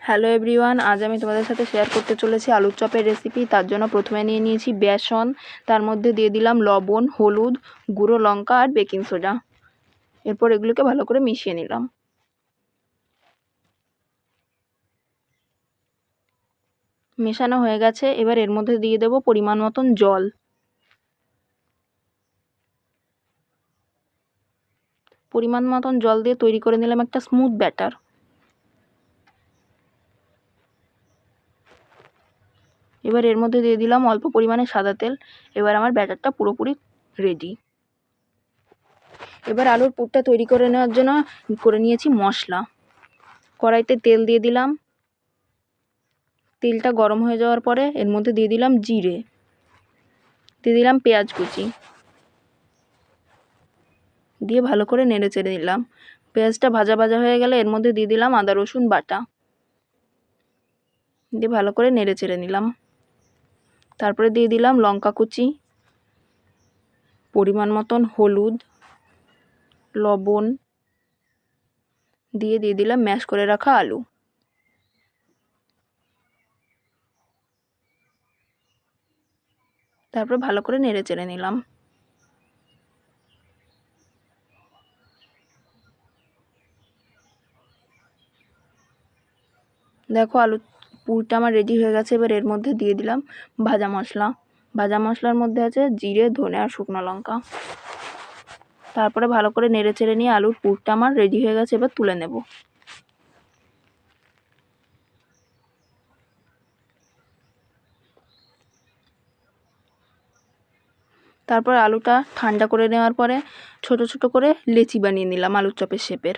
Hello everyone, আজ আমি তোমাদের সাথে শেয়ার করতে চলেছি আলুর চপের রেসিপি। তার জন্য প্রথমে নিয়ে নিয়েছি বেসন, তার মধ্যে দিয়ে দিলাম লবণ, হলুদ, গুঁড়ো লঙ্কা আর বেকিং সোডা। এরপর এগুলোকে ভালো করে মিশিয়ে নিলাম। মেশানো হয়ে গেছে, এবার এর মধ্যে দিয়ে দেব পরিমাণ মতন জল। পরিমাণ মতন জল দিয়ে তৈরি করে নিলাম একটা স্মুথ ব্যাটার। এবার এর মধ্যে দিয়ে দিলাম অল্প পরিমাণে সাদা তেল। এবার আমার ব্যাটারটা পুরোপুরি রেডি। এবার আলুর পুরটা তৈরি করে নেওয়ার জন্য করে নিয়েছি মশলা। কড়াইতে তেল দিয়ে দিলাম। তেলটা গরম হয়ে যাওয়ার পরে এর মধ্যে দিয়ে দিলাম জিরে, দিয়ে দিলাম পেঁয়াজ কুচি, দিয়ে ভালো করে নেড়ে চেড়ে নিলাম। পেঁয়াজটা ভাজা ভাজা হয়ে গেলে এর মধ্যে দিয়ে দিলাম আদা রসুন বাটা, দিয়ে ভালো করে নেড়ে চেড়ে নিলাম। তারপরে দিয়ে দিলাম লঙ্কা কুচি, পরিমাণ মতন হলুদ, লবণ, দিয়ে দিলাম ম্যাশ করে রাখা আলু। তারপর ভালো করে নেড়ে চেড়ে নিলাম। দেখো আলু পুরটা আমার রেডি হয়ে গেছে। এবার এর মধ্যে দিয়ে দিলাম ভাজা মশলা। ভাজা মশলার মধ্যে আছে জিরে, ধনে আর শুকনো লঙ্কা। তারপরে ভালো করে নেড়ে চেড়ে নিয়ে আলুর পুরটা আমার রেডি হয়ে গেছে। এবার তুলে নেব। তারপর আলুটা ঠান্ডা করে নেওয়ার পরে ছোট ছোট করে লেচি বানিয়ে নিলাম আলুর চপের শেপের।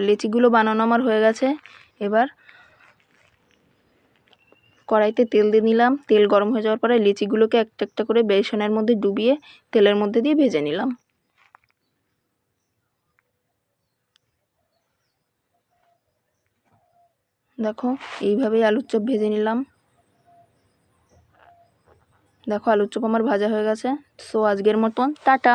লেচিগুলো বানানো আমার হয়ে গেছে। এবার কড়াইতে তেল দিয়ে নিলাম। তেল গরম হয়ে যাওয়ার পরে লিচিগুলোকে একটা একটা করে বেসনের মধ্যে ডুবিয়ে তেলের মধ্যে দিয়ে ভেজে নিলাম। দেখো এইভাবেই আলুর চপ ভেজে নিলাম। দেখো আলুর চপ আমার ভাজা হয়ে গেছে। সো আজকের মতন টাটা।